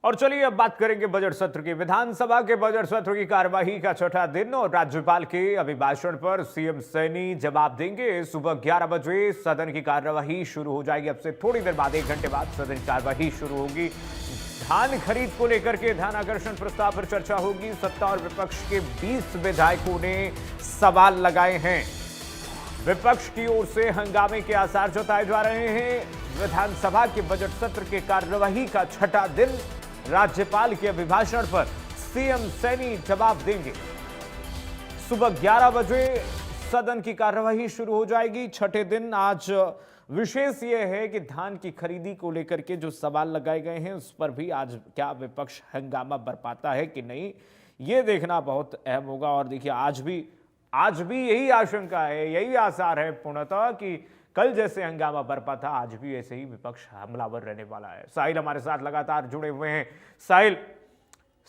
और चलिए अब बात करेंगे बजट सत्र की। विधानसभा के बजट सत्र की कार्यवाही का छठा दिन और राज्यपाल के अभिभाषण पर सीएम सैनी जवाब देंगे। सुबह 11 बजे सदन की कार्यवाही शुरू हो जाएगी। अब से थोड़ी देर बाद 1 घंटे बाद सदन की कार्यवाही शुरू होगी। धान खरीद को लेकर के ध्यानाकर्षण प्रस्ताव पर चर्चा होगी। सत्ता और विपक्ष के 20 विधायकों ने सवाल लगाए हैं। विपक्ष की ओर से हंगामे के आसार जताए जा रहे हैं। विधानसभा के बजट सत्र के कार्यवाही का छठा दिन, राज्यपाल के अभिभाषण पर सीएम सैनी जवाब देंगे। सुबह 11 बजे सदन की कार्यवाही शुरू हो जाएगी। छठे दिन आज विशेष यह है कि धान की खरीदी को लेकर के जो सवाल लगाए गए हैं उस पर भी आज क्या विपक्ष हंगामा बरपाता है कि नहीं, यह देखना बहुत अहम होगा। और देखिए आज भी यही आशंका है, यही आसार है पूर्णतः कि कल जैसे हंगामा बरपा था आज भी ऐसे ही विपक्ष हमलावर रहने वाला है। साहिल हमारे साथ लगातार जुड़े हुए हैं।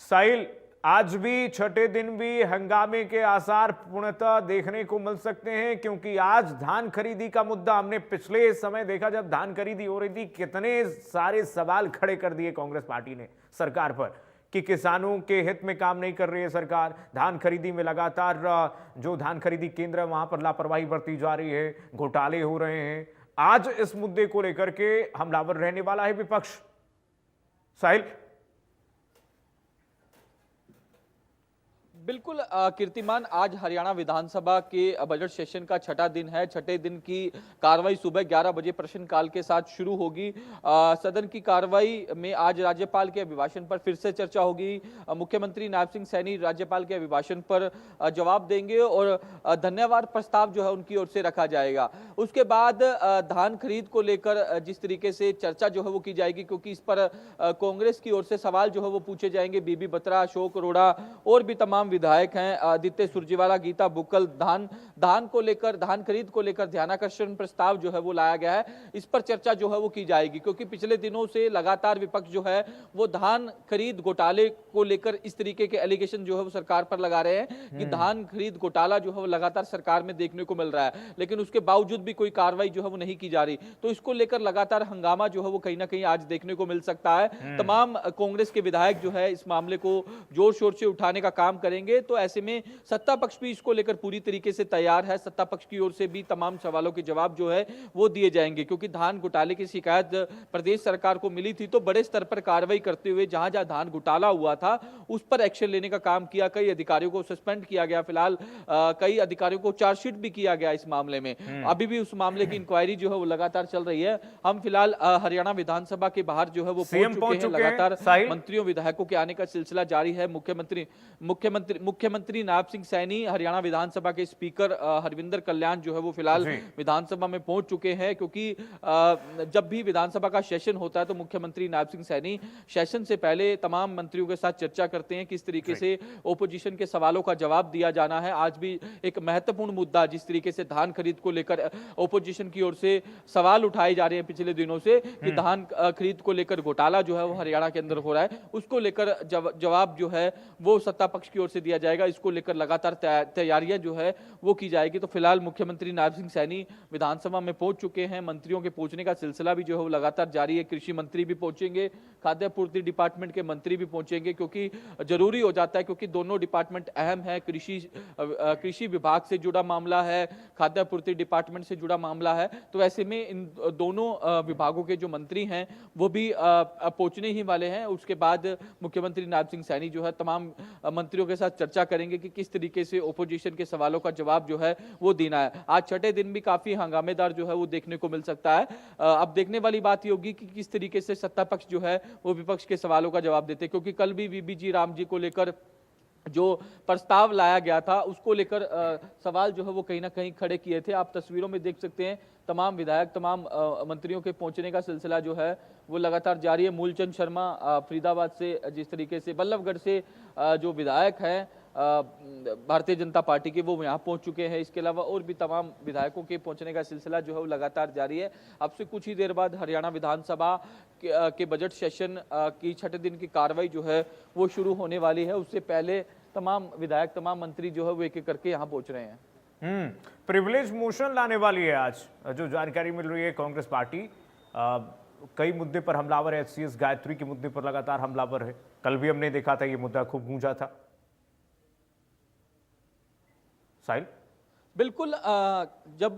साहिल, आज भी छठे दिन भी हंगामे के आसार पूर्णतः देखने को मिल सकते हैं, क्योंकि आज धान खरीदी का मुद्दा हमने पिछले समय देखा जब धान खरीदी हो रही थी, कितने सारे सवाल खड़े कर दिए कांग्रेस पार्टी ने सरकार पर कि किसानों के हित में काम नहीं कर रही है सरकार। धान खरीदी में लगातार जो धान खरीदी केंद्र है वहां पर लापरवाही बरती जा रही है, घोटाले हो रहे हैं। आज इस मुद्दे को लेकर के हमलावर रहने वाला है विपक्ष। साहिल, बिल्कुल कीर्तिमान, आज हरियाणा विधानसभा के बजट सेशन का छठा दिन है। छठे दिन की कार्रवाई सुबह 11 बजे प्रश्नकाल के साथ शुरू होगी। सदन की कार्रवाई में आज राज्यपाल के अभिभाषण पर फिर से चर्चा होगी। मुख्यमंत्री नायब सिंह सैनी राज्यपाल के अभिभाषण पर जवाब देंगे और धन्यवाद प्रस्ताव जो है उनकी ओर से रखा जाएगा। उसके बाद धान खरीद को लेकर जिस तरीके से चर्चा जो है वो की जाएगी, क्योंकि इस पर कांग्रेस की ओर से सवाल जो है वो पूछे जाएंगे। बीबी बत्रा, अशोक अरोड़ा और भी तमाम विधायक हैं, आदित्य सुरजेवाला, गीता बुक्कल, धान को लेकर, धान खरीद को लेकर ध्यानाकर्षण प्रस्ताव जो है वो लाया गया है। इस पर चर्चा जो है वो की जाएगी, क्योंकि पिछले दिनों से लगातार विपक्ष जो है वो धान खरीद घोटाले को लेकर इस तरीके के एलिगेशन जो है वो सरकार पर लगा रहे हैं कि धान खरीद घोटाला जो है वो लगातार सरकार में देखने को मिल रहा है, लेकिन उसके बावजूद भी कोई कार्रवाई जो है वो नहीं की जा रही। तो इसको लेकर लगातार हंगामा जो है वो कहीं ना कहीं आज देखने को मिल सकता है। तमाम कांग्रेस के विधायक जो है इस मामले को जोर शोर से उठाने का काम करेंगे। तो ऐसे में सत्ता पक्ष भी इसको लेकर पूरी तरीके से तैयार है। सत्ता पक्ष की ओर से भी तमाम सवालों के जवाब जो है वो दिए जाएंगे, क्योंकि धान घोटाले की शिकायत प्रदेश सरकार को मिली थी, तो बड़े स्तर पर कार्रवाई करते हुए जहां जहां धान घोटाला हुआ था उस पर एक्शन लेने का काम किया। कई अधिकारियों को सस्पेंड किया गया, फिलहाल कई अधिकारियों को चार्जशीट भी किया गया इस मामले में। अभी भी उस मामले की इंक्वायरी जो है वो लगातार चल रही है। हम फिलहाल हरियाणा विधानसभा के बाहर जो है वो पहुंच चुके हैं। लगातार मंत्रियों विधायकों के आने का सिलसिला जारी है। मुख्यमंत्री नायब सिंह सैनी, हरियाणा विधानसभा के स्पीकर हरविंदर कल्याण जो है वो फिलहाल विधानसभा में पहुंच चुके हैं, क्योंकि जब भी विधानसभा का सेशन होता है तो मुख्यमंत्री नायब सिंह सैनी सेशन से पहले तमाम मंत्रियों के साथ चर्चा करते हैं किस तरीके से ओपोजिशन के सवालों का जवाब दिया जाना है। आज भी एक महत्वपूर्ण मुद्दा, जिस तरीके से धान खरीद को लेकर ओपोजिशन की ओर से सवाल उठाए जा रहे हैं पिछले दिनों से कि धान खरीद को लेकर घोटाला जो है वो हरियाणा के अंदर हो रहा है, उसको लेकर जवाब जो है वो सत्ता पक्ष की ओर से दिया जाएगा। इसको लेकर लगातार तैयारियां जो है वो की जाएगी। तो फिलहाल मुख्यमंत्री नायब सिंह सैनी विधानसभा में पहुंच चुके हैं। मंत्रियों के पहुंचने का सिलसिला भी जो है वो लगातार जारी है। कृषि मंत्री भी पहुंचेंगे, खाद्य आपूर्ति डिपार्टमेंट के मंत्री भी पहुंचेंगे, क्योंकि जरूरी हो जाता है, क्योंकि दोनों डिपार्टमेंट अहम है। कृषि विभाग से जुड़ा मामला है, खाद्य आपूर्ति डिपार्टमेंट से जुड़ा मामला है। तो ऐसे में इन दोनों विभागों के जो मंत्री हैं वो भी पहुंचने ही वाले हैं। उसके बाद मुख्यमंत्री नायब सिंह सैनी जो है तमाम मंत्रियों के साथ चर्चा करेंगे कि किस तरीके से ओपोजिशन के सवालों का जवाब जो है वो देना है। आज छठे दिन भी काफी हंगामेदार जो है वो देखने को मिल सकता है। अब देखने वाली बात ये होगी कि किस तरीके से सत्ता पक्ष जो है वो विपक्ष के सवालों का जवाब देते हैं, क्योंकि कल भी वीबी जी राम जी को लेकर जो प्रस्ताव लाया गया था उसको लेकर सवाल जो है वो कहीं ना कहीं खड़े किए थे। आप तस्वीरों में देख सकते हैं तमाम विधायक, तमाम मंत्रियों के पहुंचने का सिलसिला जो है वो लगातार जारी है। मूलचंद शर्मा फरीदाबाद से, जिस तरीके से बल्लभगढ़ से जो विधायक हैं भारतीय जनता पार्टी के, वो यहाँ पहुंच चुके हैं। इसके अलावा और भी तमाम विधायकों के पहुंचने का सिलसिला जो है वो लगातार जारी है। अब से कुछ ही देर बाद हरियाणा विधानसभा के बजट सेशन की छठे दिन की कार्रवाई जो है वो शुरू होने वाली है। उससे पहले तमाम विधायक, तमाम मंत्री जो है वो एक एक करके यहाँ पहुंच रहे हैं। प्रिविलेज मोशन लाने वाली है आज, जो जानकारी मिल रही है कांग्रेस पार्टी। कई मुद्दे पर हमलावर है, एचसीएस गायत्री के मुद्दे पर लगातार हमलावर है। कल भी हमने देखा था ये मुद्दा खूब गूंजा था। साहिल, बिल्कुल जब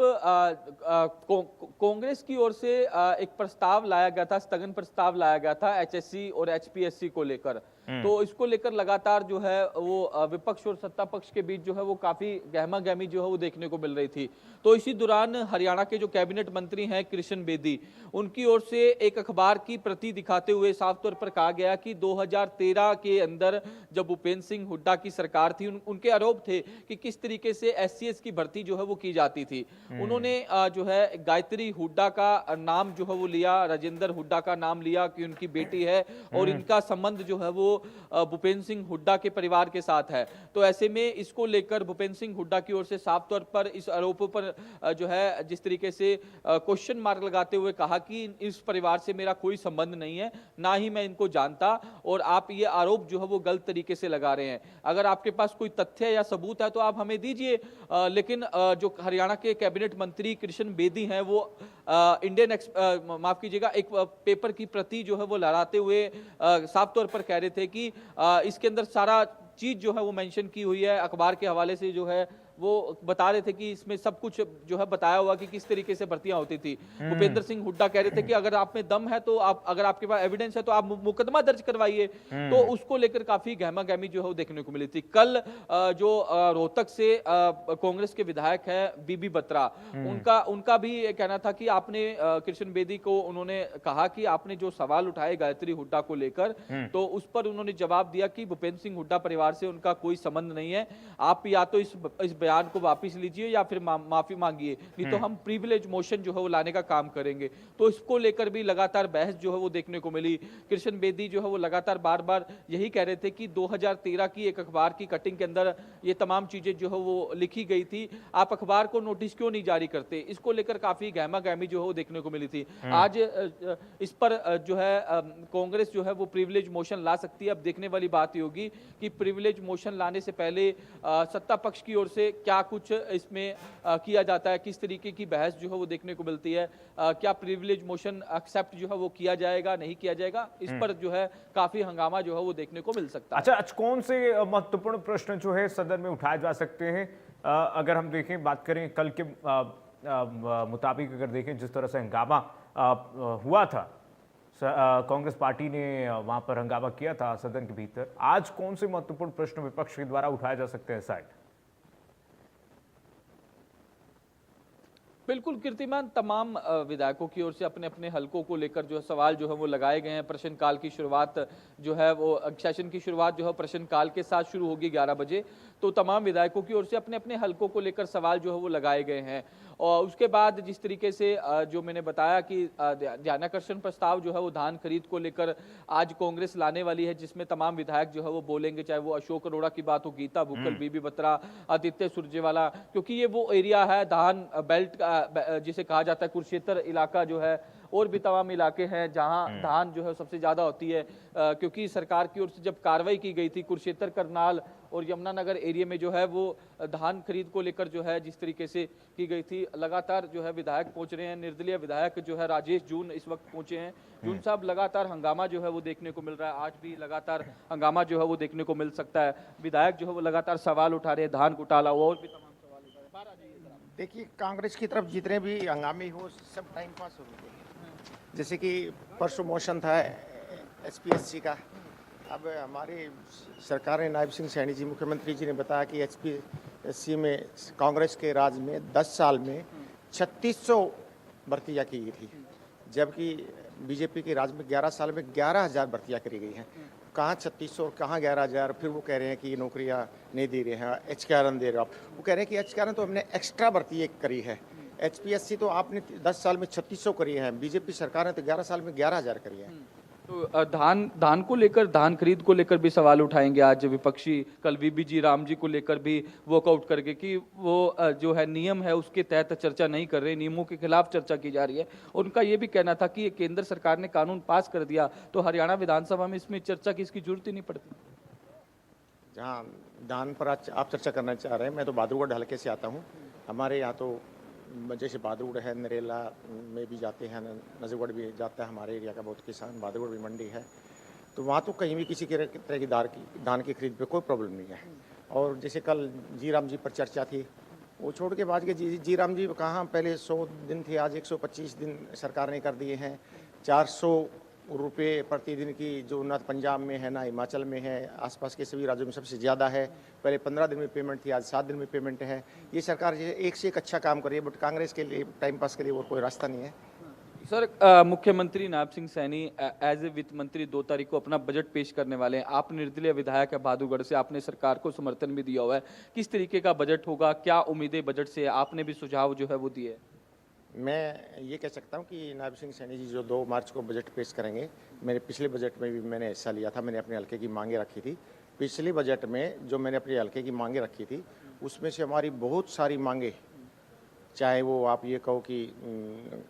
कांग्रेस की ओर से एक प्रस्ताव लाया गया था, स्थगन प्रस्ताव लाया गया था एचएससी और एचपीएससी को लेकर, तो इसको लेकर लगातार जो है वो विपक्ष और सत्ता पक्ष के बीच जो है वो काफी गहमा गहमी जो है वो देखने को मिल रही थी। तो इसी दौरान हरियाणा के जो कैबिनेट मंत्री हैं कृष्ण बेदी, उनकी ओर से एक अखबार की प्रति दिखाते हुए साफ तौर पर कहा गया कि 2013 के अंदर जब भूपेंद्र सिंह हुड्डा की सरकार थी, उनके आरोप थे कि किस तरीके से एससीएस की भर्ती जो है वो की जाती थी। उन्होंने जो है गायत्री हुड्डा का नाम जो है वो लिया, राजेंद्र हुड्डा का नाम लिया कि उनकी बेटी है और इनका संबंध जो है वो भूपेंद्र सिंह हुड्डा के परिवार के साथ है। तो ऐसे में इसको लेकर भूपेंद्र सिंह हुड्डा की ओर से साफ तौर पर इस आरोपों पर जो है जिस तरीके से क्वेश्चन मार्क लगाते हुए कहा कि इस परिवार से मेरा कोई संबंध नहीं है, ना ही मैं इनको जानता, और आप ये आरोप जो है वो गलत तरीके से लगा रहे हैं। अगर आपके पास कोई तथ्य या सबूत है तो आप हमें दीजिए। लेकिन जो हरियाणा के कैबिनेट मंत्री कृष्ण बेदी हैं वो माफ कीजिएगा, एक पेपर की प्रति जो है वो लहराते हुए साफ तौर पर कह रहे थे कि इसके अंदर सारा चीज जो है वो मेंशन की हुई है। अखबार के हवाले से जो है वो बता रहे थे कि इसमें सब कुछ जो है बताया हुआ कि किस तरीके से भर्तियां होती थी। भूपेंद्र सिंह हुड्डा कह रहे थे कि अगर आप में दम है तो आप, अगर आपके पास एविडेंस है तो आप मुकदमा दर्ज करवाइए। तो उसको लेकर काफी गहमा गहमी जो है वो देखने को मिली थी। कल जो रोहतक से कांग्रेस के विधायक है बीबी बत्रा, उनका भी ये कहना था कि आपने कृष्ण बेदी को उन्होंने कहा कि आपने जो सवाल उठाए गायत्री हुड्डा को लेकर, तो उस पर उन्होंने जवाब दिया कि भूपेंद्र सिंह हुड्डा परिवार से उनका कोई संबंध नहीं है। आप या तो इस बयान को वापस लीजिए या फिर माफी मांगिए, नहीं तो हम प्रिविलेज मोशन जो है वो लाने का काम करेंगे। तो इसको लेकर भी लगातार बहस जो है वो देखने को मिली। कृष्ण बेदी जो है वो लगातार बार बार यही कह रहे थे कि 2013 की एक अखबार की कटिंग के अंदर ये तमाम चीजें जो है वो लिखी गई थी, आप अखबार को नोटिस क्यों नहीं जारी करते। इसको लेकर काफी गहमा गहमी जो है वो देखने को मिली थी। आज इस पर जो है कांग्रेस जो है वो प्रिविलेज मोशन ला सकती है। अब देखने वाली बात ये होगी कि प्रिविलेज मोशन लाने से पहले सत्ता पक्ष की ओर से क्या कुछ इसमें किया जाता है, किस तरीके की बहस जो है वो देखने को मिलती है। क्या प्रिविलेज मोशन एक्सेप्ट जो है वो किया जाएगा, नहीं किया जाएगा, इस पर जो है काफी हंगामा जो है वो देखने को मिल सकता है। अच्छा, कौन से महत्वपूर्ण प्रश्न जो है सदन में उठाए जा सकते हैं? अगर हम देखें, बात करें कल के मुताबिक, अगर देखें जिस तरह से हंगामा हुआ था, कांग्रेस पार्टी ने वहां पर हंगामा किया था सदन के भीतर, आज कौन से महत्वपूर्ण प्रश्न विपक्ष के द्वारा उठाए जा सकते हैं? साइड बिल्कुल कीर्तिमान, तमाम विधायकों की ओर से अपने अपने हलकों को लेकर जो है सवाल जो है वो लगाए गए हैं। प्रश्नकाल की शुरुआत जो है वो सेशन की शुरुआत जो है प्रश्नकाल के साथ शुरू होगी 11 बजे। तो तमाम विधायकों की ओर से अपने अपने हलकों को लेकर सवाल जो है वो लगाए गए हैं। और उसके बाद जिस तरीके से जो मैंने बताया कि ध्यानाकर्षण प्रस्ताव जो है वो धान खरीद को लेकर आज कांग्रेस लाने वाली है, जिसमें तमाम विधायक जो है वो बोलेंगे, चाहे वो अशोक अरोड़ा की बात हो, गीता भुक्कल, बीबी बत्रा, आदित्य सुरजेवाला, क्योंकि ये वो एरिया है धान बेल्ट का जिसे कहा जाता है, कुरुक्षेत्र इलाका जो है, और भी तमाम इलाके हैं जहां धान जो है सबसे ज्यादा होती है। क्योंकि सरकार की ओर से जब कार्रवाई की गई थी कुरुक्षेत्र, करनाल और यमुनानगर एरिया में जो है वो धान खरीद को लेकर जो है जिस तरीके से की गई थी, लगातार जो है विधायक पहुंच रहे हैं। निर्दलीय विधायक जो है राजेश जून इस वक्त पहुंचे हैं। जून साहब, लगातार हंगामा जो है वो देखने को मिल रहा है, आज भी लगातार हंगामा जो है वो देखने को मिल सकता है। विधायक जो है वो लगातार सवाल उठा रहे हैं, धान घोटाला और भी तमाम सवाल उठा रहे हैं। बाहर आ जाइए जरा। देखिए, कांग्रेस की तरफ जितने भी हंगामे हो सब टाइम पास हो रहे हैं। जैसे कि परसों मोशन था एचपीएससी का, अब हमारी सरकार ने, नायब सिंह सैनी जी मुख्यमंत्री जी ने बताया कि एचपीएससी में कांग्रेस के राज में 10 साल में 3600 भर्तियाँ की गई थी, जबकि बीजेपी के राज में 11 साल में 11,000 भर्तियाँ करी गई हैं। कहाँ 3600 और कहाँ 11,000? फिर वो कह रहे हैं कि नौकरियाँ नहीं दे रहे हैं, एचकेआरएन दे रहे हो आप। वो कह रहे हैं कि एचकेआरएन तो हमने एक्स्ट्रा भर्ती करी है, एचपीएससी तो आपने 10 साल में 3600 करी है, बीजेपी सरकार ने तो 11 साल में 11,000 करी है। तो धान को लेकर, धान खरीद को लेकर भी सवाल उठाएंगे आज विपक्षी। कल वीबी जी राम जी को लेकर भी वॉकआउट करके कि वो जो है नियम है उसके तहत चर्चा नहीं कर रहे, नियमों के खिलाफ चर्चा की जा रही है। उनका ये भी कहना था कि केंद्र सरकार ने कानून पास कर दिया तो हरियाणा विधानसभा में इसमें चर्चा की इसकी जरूरत ही नहीं पड़ती। जहाँ धान पर आप चर्चा करना चाह रहे हैं, मैं तो बहादुरगढ़ हल्के से आता हूँ। हमारे यहाँ तो जैसे बादुड़ है, नरेला में भी जाते हैं, नजरगढ़ भी जाता है हमारे एरिया का बहुत किसान, बादुड़ भी मंडी है, तो वहाँ तो कहीं भी किसी तरह की धान की खरीद पे कोई प्रॉब्लम नहीं है। और जैसे कल जी राम जी पर चर्चा थी, वो छोड़ के बाद के जी राम जी कहाँ, पहले 100 दिन थे, आज 125 दिन सरकार ने कर दिए हैं। 400 रुपये प्रतिदिन की जो ना पंजाब में है ना हिमाचल में है, आसपास के सभी राज्यों में सबसे ज़्यादा है। पहले 15 दिन में पेमेंट थी, आज 7 दिन में पेमेंट है। ये सरकार एक से एक अच्छा काम कर रही है, बट कांग्रेस के लिए टाइम पास के लिए और कोई रास्ता नहीं है। सर, मुख्यमंत्री नायब सिंह सैनी एज ए वित्त मंत्री 2 तारीख को अपना बजट पेश करने वाले हैं। आप निर्दलीय विधायक है बहादुरगढ़ से, आपने सरकार को समर्थन भी दिया हुआ है। किस तरीके का बजट होगा, क्या उम्मीदें बजट से, आपने भी सुझाव जो है वो दिए? मैं ये कह सकता हूँ कि नायब सिंह सैनी जी जो 2 मार्च को बजट पेश करेंगे, मेरे पिछले बजट में भी मैंने हिस्सा लिया था, मैंने अपने हल्के की मांगे रखी थी। पिछले बजट में जो मैंने अपने हल्के की मांगे रखी थी, उसमें से हमारी बहुत सारी मांगे, चाहे वो आप ये कहो कि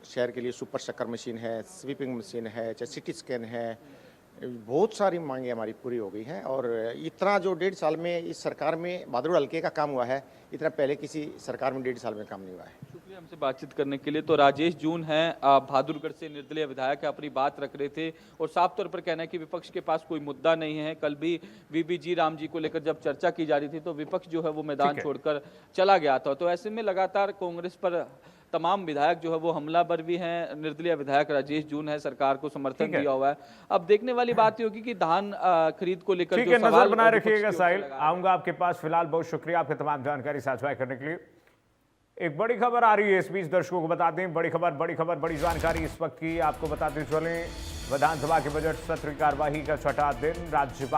शहर के लिए सुपर शक्कर मशीन है, स्वीपिंग मशीन है, चाहे सिटी स्कैन है, बहुत सारी मांगे हमारी पूरी हो गई हैं। और इतना जो 1.5 साल में इस सरकार में बहादुर हल्के का काम हुआ है, इतना पहले किसी सरकार में 1.5 साल में काम नहीं हुआ है। शुक्रिया हमसे बातचीत करने के लिए। तो राजेश जून हैं, बहादुरगढ़ से निर्दलीय विधायक है, अपनी बात रख रहे थे और साफ तौर पर कहना है कि विपक्ष के पास कोई मुद्दा नहीं है। कल भी वीबी जी राम जी को लेकर जब चर्चा की जा रही थी तो विपक्ष जो है वो मैदान छोड़कर चला गया था। तो ऐसे में लगातार कांग्रेस पर तमाम विधायक जो है वो हमलावर भी हैं। निर्दलीय विधायक राजेश जून है, सरकार को समर्थन दिया हुआ है। अब देखने वाली बात ये होगी कि धान खरीद को लेकर ठीक है, नजर बनाए रखिएगा साहिल। आऊंगा आपके पास, फिलहाल बहुत शुक्रिया आपके तमाम जानकारी साझा करने के लिए। एक बड़ी खबर आ रही है इस बीच, दर्शकों को बता दें, बड़ी खबर बड़ी जानकारी इस वक्त की आपको बताते चलें। विधानसभा के बजट सत्र की कार्यवाही का 6वां दिन, राज्यपाल